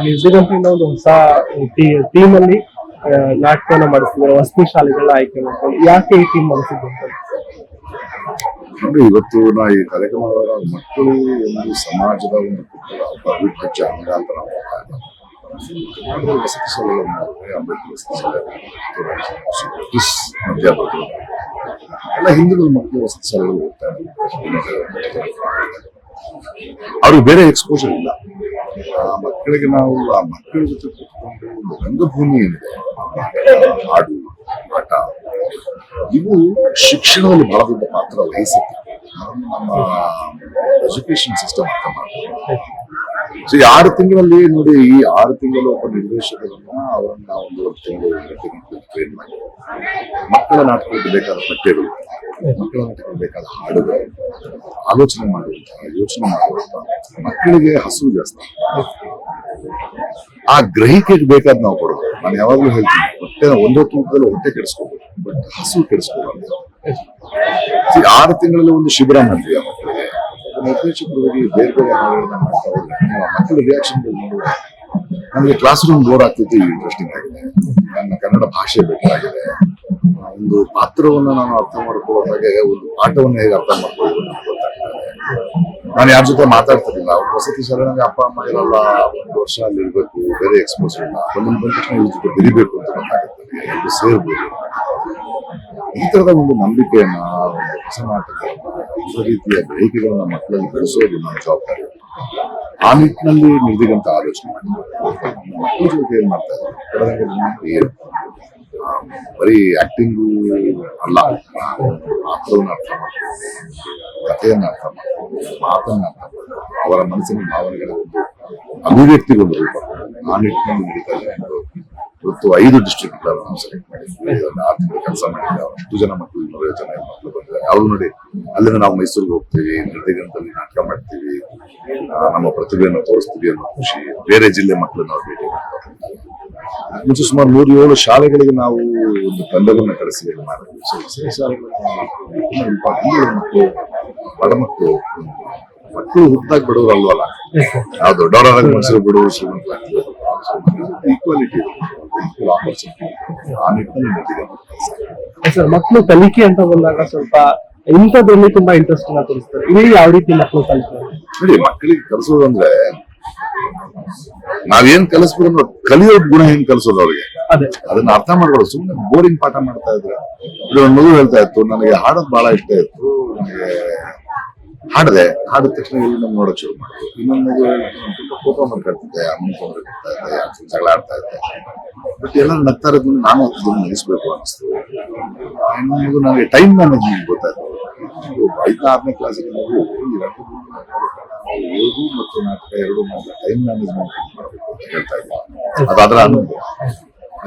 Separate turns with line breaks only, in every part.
ನಿರ್ದಿಗಂತೆಯಿಂದ ಒಂದು ಹೊಸ ಟೀಮ್ ಅಲ್ಲಿ ನಾಟಕವನ್ನ ಮಾಡಿಸಿದ್ದಾರೆ, ವಸತಿ ಶಾಲೆಗಳನ್ನ ಆಯ್ಕೆ ಮಾಡ್ಕೊಂಡು. ಯಾಕೆ ಈ ಟೀಮ್ ಮಾಡಿಸಿದ್ದು ಅಂತ?
ನೋಡಿ, ಇವತ್ತು ನಾ ಈ ಕಾರ್ಯಕ್ರಮ ಮಕ್ಕಳು ಒಂದು ಸಮಾಜದ ಒಂದು ಅವಿಭಾಜ್ಯ ಅಂಗ ಅಂತ ನಾವು ವಸತಿ ಶಾಲೆಗಳನ್ನ ಅಂಬೇಡ್ಕರ್ ವಸತಿ ಶಾಲೆ ಅಧ್ಯಾಪಕರು ಎಲ್ಲ ಹಿಂದುಳಿದ ಮಕ್ಕಳು ವಸತಿ ಶಾಲೆಗಳು ಹೋಗ್ತಾರೆ. ಅವ್ರಿಗೆ ಬೇರೆ ಎಕ್ಸ್ಪೋಜರ್ ಇಲ್ಲ. ಆ ಮಕ್ಕಳಿಗೆ ನಾವು ಆ ಮಕ್ಕಳ ಜೊತೆ ಕೂತ್ಕೊಂಡು ಒಂದು ರಂಗಭೂಮಿ ಏನಿದೆ, ಹಾಡು, ಆಟ, ಇವು ಶಿಕ್ಷಣದಲ್ಲಿ ಬಹಳ ದೊಡ್ಡ ಪಾತ್ರ ವಹಿಸುತ್ತೆ. ನಮ್ಮ ಎಜುಕೇಶನ್ ಸಿಸ್ಟಮ್ ಅರ್ಥ ಮಾಡ್ತಾರೆ. ಸೊ ಈ 6 ತಿಂಗಳಲ್ಲಿ ನೋಡಿ, ಈ 6 ತಿಂಗಳು ಒಬ್ಬ ನಿರ್ದೇಶಕರನ್ನ ಅವರನ್ನ ಒಂದು 1 ತಿಂಗಳು ಟ್ರೈನ್ ಮಾಡಿ ಮಕ್ಕಳ ನಾಟಕಕ್ಕೆ ಬೇಕಾದ ಪಠ್ಯಗಳು, ಮಕ್ಕಳ ನಾಟಕಕ್ಕೆ ಬೇಕಾದ ಹಾಡುಗಳು, ಆಲೋಚನೆ ಮಾಡುವಂತಹ, ಯೋಚನೆ ಮಾಡುವಂತಹ, ಮಕ್ಕಳಿಗೆ ಹಸು ಜಾಸ್ತಿ, ಆ ಗ್ರಹಿಕೆಗೆ ಬೇಕಾದ ನಾವು ಕೊಡಬೇಕು. ನಾನು ಯಾವಾಗ್ಲೂ ಹೇಳ್ತೀನಿ, ಹೊಟ್ಟೆ ಒಂದೋ ತೂಕದಲ್ಲಿ ಹೊಟ್ಟೆ ಕೆಡಿಸ್ಕೋಬಹುದು, ಬಟ್ ಹಸು ಕೆಡಿಸ್ಕೋಬಾರ್ದು. 6 ತಿಂಗಳಲ್ಲಿ ಒಂದು ಶಿಬಿರ ಮಾಡಿದ್ವಿ ಆ ಮಕ್ಕಳಿಗೆ. ನಿರ್ದೇಶಕರು ಹೋಗಿ ಬೇರೆ ಬೇರೆ ಹಾಡುಗಳನ್ನ ಮಾಡ್ತಾ ಹೋದ್ರೆ ಮಕ್ಕಳ ರಿಯಾಕ್ಷನ್ಗಳು ನೋಡುವ ನಮಗೆ ಕ್ಲಾಸ್ ರೂಮ್ ಬೋರ್ ಆಗ್ತಿತ್ತು, ಇಂಟ್ರೆಸ್ಟಿಂಗ್ ಆಗಿದೆ. ನನ್ನ ಕನ್ನಡ ಭಾಷೆ ಬೇಕಾಗಿದೆ. ಒಂದು ಪಾತ್ರವನ್ನ ನಾನು ಅರ್ಥ ಮಾಡ್ಕೊಳ್ಳೋದಾಗೆ ಒಂದು ಪಾಠವನ್ನ ಹೇಗೆ ಅರ್ಥ ಮಾಡ್ಕೊಳ್ಳೋದು ನನಗೆ ಗೊತ್ತಾಗ್ತದೆ. ನಾನು ಯಾರ ಜೊತೆ ಮಾತಾಡ್ತಿರ್ಲಿಲ್ಲ. ಅವ್ರ ವಸತಿ ಶಾಲೆ ನನಗೆ ಅಪ್ಪ ಅಮ್ಮ ಇರಲ್ಲ, 1 ವರ್ಷ ಅಲ್ಲಿ ಇರ್ಬೇಕು, ಬೇರೆ ಎಕ್ಸ್ಪೋಸರ್ ಇಲ್ಲ, ಬಂದ ತಕ್ಷಣ ಇವ್ರ ಜೊತೆ ಬೆರಿಬೇಕು ಅಂತ ಗೊತ್ತಾಗುತ್ತೆ, ಎಲ್ಲರೂ ಸೇರ್ಬೋದು. ಈ ತರದ ಒಂದು ನಂಬಿಕೆಯನ್ನ, ಒಂದು ಹೊಸ ನಾಟಕಗಳನ್ನ, ಹೊಸ ರೀತಿಯ ಗ್ರಹಿಕೆಗಳನ್ನ ಮಕ್ಕಳಲ್ಲಿ ಬೆಳೆಸೋದು ನನ್ನ ಜವಾಬ್ದಾರಿ. ಆ ನಿಟ್ಟಿನಲ್ಲಿ ನಿರ್ದಿಗಂತ ಆಲೋಚನೆ ಮಾಡಿ ಮಕ್ಕಳ ಜೊತೆ ಏನ್ ಮಾಡ್ತಾ ಇದ್ದಾರೆ, ಬರೀ ಆಕ್ಟಿಂಗು ಅಲ್ಲ, ಪಾತ್ರವನ್ನ ಅರ್ಥ ಮಾಡ್ಕೊಂಡು, ಕಥೆಯನ್ನ ಅರ್ಥ ಮಾಡ್ಕೊಂಡು, ಮಾತನ್ನ ಅರ್ಥ ಮಾಡ್ಕೊಂಡು, ಅವರ ಮನಸ್ಸಿನ ಭಾವನೆಗಳ ಒಂದು ಅಭಿವ್ಯಕ್ತಿಗೊಂದು ರೂಪ, ಆ ನಿಟ್ಟಿನಲ್ಲಿ ನಡೀತಾ ಇದೆ. ಇವತ್ತು 5 ಡಿಸ್ಟ್ರಿಕ್ಟ್ ನಾವು ಸೆಲೆಕ್ಟ್ ಮಾಡಿದ್ವಿ. 6 ತಿಂಗಳು ಕೆಲಸ ಮಾಡಿದ್ವಿ. ಅಷ್ಟು ಜನ ಮಕ್ಕಳು, 100 ಜನ ಮಕ್ಕಳು ಬಂದಿದ್ದಾರೆ. ಅವ್ರು ನೋಡಿ, ಅಲ್ಲಿಂದ ನಾವು ಮೈಸೂರಿಗೆ ಹೋಗ್ತೀವಿ, ನಿರ್ದಿಗಂತಲ್ಲಿ ನಾಟಕ ಮಾಡ್ತೀವಿ, ನಮ್ಮ ಪ್ರತಿಭೆಯನ್ನು ತೋರಿಸ್ತೀವಿ ಅನ್ನೋ ಖುಷಿ. ಬೇರೆ ಜಿಲ್ಲೆ ಮಕ್ಕಳನ್ನ ನಾವು ಭೇಟಿ ಮಾಡ್ತಾರೆ. ಮುಂಚೆ ಸುಮಾರು 107 ಶಾಲೆಗಳಿಗೆ ನಾವು ಒಂದು ತಂಡವನ್ನು ಕಳಿಸಿ ಮಾಡಿದ್ವಿ. ಸೊ ಶಾಲೆಗಳು ಮಕ್ಕಳು, ಬಡ ಮಕ್ಕಳು ಹುಟ್ಟಾಗಿ ಬಿಡೋರು ಅಲ್ವಲ್ಲ, ನಾವು ದೊಡ್ಡವರಾಗ ಮನುಷ್ಯರು ಬಿಡುವ ಶ್ರೀಮಂತರಾಗ್ತೀವಿ. ಈಕ್ವಾಲಿಟಿ, ಈಕ್ವಲ್ ಆಪರ್ಚುನಿಟಿ, ಆ ನಿಟ್ಟಿನಲ್ಲಿ
ಸರ್, ಮಕ್ಕಳು ಕಲಿಕೆ ಅಂತ ಬಂದಾಗ ಸ್ವಲ್ಪ ಇಂಥದ್ರಲ್ಲಿ ತುಂಬಾ ಇಂಟ್ರೆಸ್ಟ್ ಅನ್ನ ತೋರಿಸ್ತಾರೆ. ಇಲ್ಲಿ ಯಾವ ರೀತಿ ಮಕ್ಕಳು ಕಲಿತಾರೆ
ನೋಡಿ, ಮಕ್ಕಳಿಗೆ ಕಲಿಸೋದು ಅಂದ್ರೆ ನಾವೇನ್ ಕಲಿಸ್ಬೋದು, ಕಲಿಯೋದ್ ಗುಣ ಹೆಂಗ್ ಕಲಿಸೋದು ಅವ್ರಿಗೆ, ಅದನ್ನ ಅರ್ಥ ಮಾಡ್ಬೋದು. ಸುಮ್ಮನೆ ಬೋರಿಂಗ್ ಪಾಠ ಮಾಡ್ತಾ ಇದ್ರೆ, ಒಂದು ಮಗು ಹೇಳ್ತಾ ಇತ್ತು, ನನಗೆ ಹಾಡೋದ್ ಬಹಳ ಇಷ್ಟ ಇತ್ತು, ನನಗೆ ಹಾಡಿದೆ, ಹಾಡಿದ ತಕ್ಷಣ ಎಲ್ಲಿ ನಮ್ಗೆ ನೋಡಕ್ ಶುರು ಮಾಡಿದ್ರು. ಇನ್ನೊಂದು ಮಗು ತುಂಬಾ ಕೋಪ ಮಾಡ್ಕೊಳ್ತಿದ್ದೆ, ಅಮ್ಮನ ತೊಂದರೆ ಕೊಡ್ತಾ ಇದ್ದೆ, ಜಗಳ ಆಡ್ತಾ ಇದ್ದೆ, ಬಟ್ ಎಲ್ಲ ನಗ್ತಾ ಇರೋದ್ರಿಂದ ನಾನು ಅದನ್ನ ನಿಲ್ಲಿಸ್ಬೇಕು ಅನಿಸ್ತು. ಇನ್ನೊಂದು ಮಗು ನನಗೆ ಟೈಮ್ ಮ್ಯಾನೇಜ್ಮೆಂಟ್ ಗೊತ್ತಾಯ್ತು. 5ನೇ 6ನೇ ಕ್ಲಾಸಿಗೆ ಮಗು ಓದು ಮತ್ತು ನಾಟಕ 2 ಟೈಮ್ ಮ್ಯಾನೇಜ್ಮೆಂಟ್ ಮಾಡಬೇಕು ಅಂತ ಹೇಳ್ತಾ ಇದ್ದ. ಅದಾದ್ರ ಅನ್ನೋದು.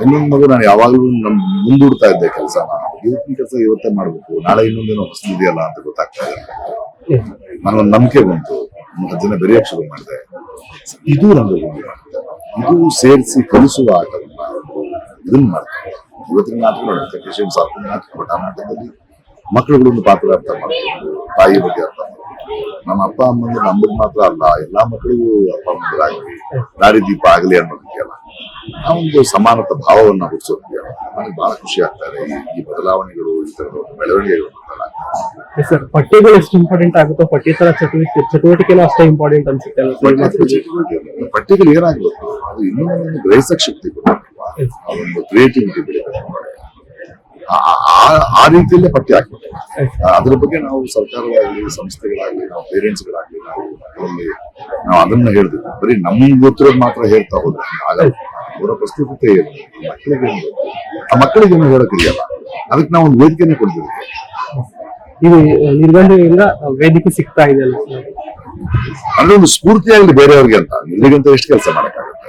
ಇನ್ನೊಂದು ಮಗು ನಾನು ಯಾವಾಗ್ಲೂ ಮುಂದೂಡ್ತಾ ಇದ್ದೆ ಕೆಲಸನ, ಇವತ್ತಿನ ಕೆಲಸ ಇವತ್ತೇ ಮಾಡ್ಬೇಕು, ನಾಳೆ ಇನ್ನೊಂದೇನೋ ಹೊಸದಿದೆಯಲ್ಲ ಅಂತ ಗೊತ್ತಾಗ್ತಾ ಇದೆ. ನನಗೊಂದು ನಂಬಿಕೆ ಬಂತು, 10 ಜನ ಬೆರೆಯಕ್ಕೆ ಶುರು ಮಾಡಿದೆ. ಇದು ರಂಗಭೂಮಿ ಮಾಡ್ತಾರೆ, ಇದು ಸೇರಿಸಿ ಕಲಿಸುವ ಆಟವನ್ನ ಇದನ್ನ ಮಾಡ್ತಾರೆ. ಇವತ್ತಿನ ನಾಟಕ ನೋಡುತ್ತೆ ಕೃಷಿ ಸಾಕು ನಾಟಕ, ಬಟ್ ಆ ನಾಟಕದಲ್ಲಿ ಮಕ್ಕಳುಗಳೊಂದು ಪಾತ್ರ ಅರ್ಥ ಮಾಡ್ಕೊಂಡು, ತಾಯಿ ಬಗ್ಗೆ ಅರ್ಥ ಮಾಡ್ಕೊಂಡು, ನಮ್ಮ ಅಪ್ಪ ಅಮ್ಮಂದ್ರೆ ನಮ್ಮದು ಮಾತ್ರ ಅಲ್ಲ, ಎಲ್ಲಾ ಮಕ್ಕಳಿಗೂ ಅಪ್ಪ ಅಮ್ಮಂದ್ರಾಗ್ಲಿ, ದಾರಿ ದೀಪ ಆಗ್ಲಿ ಅನ್ನೋದಕ್ಕೆಲ್ಲ ನಾವೊಂದು ಸಮಾನತ ಭಾವವನ್ನ ಹುಟ್ಟಿಸೋದಕ್ಕೆಲ್ಲ ನನಗೆ ಬಹಳ ಖುಷಿ ಆಗ್ತಾ ಇದೆ. ಈ ಬದಲಾವಣೆಗಳು, ಈ ತರದ ಬೆಳವಣಿಗೆಗಳು
ಸರ್, ಪಠ್ಯಗಳು ಎಷ್ಟು ಇಂಪಾರ್ಟೆಂಟ್ ಆಗುತ್ತೋ ಪಠ್ಯೇತರ ಚಟುವಟಿಕೆನೂ ಅಷ್ಟೇ ಇಂಪಾರ್ಟೆಂಟ್ ಅನ್ಸುತ್ತೆ.
ಪಠ್ಯಗಳು ಏನಾಗ್ಬೇಕು, ಅದು ಇನ್ನೊಂದು ಗ್ರಹಿಸಕ್ ಶಕ್ತಿ ಕೊಡಬೇಕಲ್ವಾ, ಅದೊಂದು ಕ್ರಿಯೇಟಿವಿಟಿ ಬೆಳಿಬೇಕು. ಆ ರೀತಿಯಲ್ಲೇ ಪಠ್ಯ ಹಾಕ್ಬೇಕು. ಅದ್ರ ಬಗ್ಗೆ ನಾವು ಸರ್ಕಾರವಾಗ್ಲಿ, ಸಂಸ್ಥೆಗಳಾಗ್ಲಿ, ನಾವು ಪೇರೆಂಟ್ಸ್ಗಳಾಗ್ಲಿ, ನಾವು ಅದನ್ನ ಹೇಳ್ತೀವಿ. ಬರೀ ನಮ್ಗೆ ಗೊತ್ತಿರೋದು ಮಾತ್ರ ಹೇಳ್ತಾ ಹೋದ್ರೆ ಆಗಲ್ಲ. ಅವರ ಪ್ರಸ್ತುತತೆ ಏನು, ಮಕ್ಕಳಿಗೆ ಆ ಮಕ್ಕಳಿಗೇನು ಹೇಳಕ್ಕಿದೆಯಲ್ಲ, ಅದಕ್ಕೆ ನಾವು ಒಂದು ವೇದಿಕೆನೇ ಕೊಡ್ತೀವಿ.
ಇದು ನಿರ್ಬಂಧದಿಂದ ವೇದಿಕೆ ಸಿಗ್ತಾ ಇದೆಯಲ್ಲ,
ಅಂದ್ರೆ ಒಂದು ಸ್ಫೂರ್ತಿಯಾಗಲಿ ಬೇರೆಯವ್ರಿಗೆ ಅಂತ. ಇಲ್ಲಿಗಂತ ಎಷ್ಟು ಕೆಲಸ ಮಾಡಕ್ಕಾಗುತ್ತೆ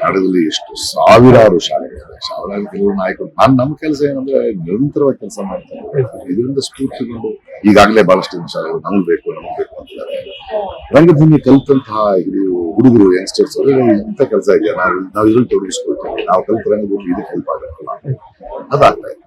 ನಾಡದಲ್ಲಿ, ಎಷ್ಟು ಸಾವಿರಾರು ಶಾಲೆಗಳಿವೆ, ಸಾವಿರಾರು ಕೆಲವು ನಾಯಕರು. ನಮ್ಮ ಕೆಲಸ ಏನಂದ್ರೆ ನಿರಂತರವಾಗಿ ಕೆಲಸ ಮಾಡ್ತಾರೆ. ಇದರಿಂದ ಸ್ಫೂರ್ತಿಗೊಂಡು ಈಗಾಗಲೇ ಬಹಳಷ್ಟು ಶಾಲೆಗಳು ನಮ್ಗೆ ಬೇಕು ಅಂತಿದ್ದಾರೆ. ರಂಗಭೂಮಿ ಕಲಿತಂತಹ ಹುಡುಗರು, ಯಂಗ್ಸ್ಟರ್ಸ್ ಇಂಥ ಕೆಲಸ ಇದೆಯಾ, ನಾವು ಇದ್ರಲ್ಲಿ ತೊಡಗಿಸ್ಕೊಳ್ತೀವಿ, ನಾವು ಕಲಿತ ರಂಗಭೂಮಿ ಇದಕ್ಕೆ ಹೆಲ್ಪ್ ಆಗಲ್ಲ, ಅದಾಗ್ತಾ ಇದೆ.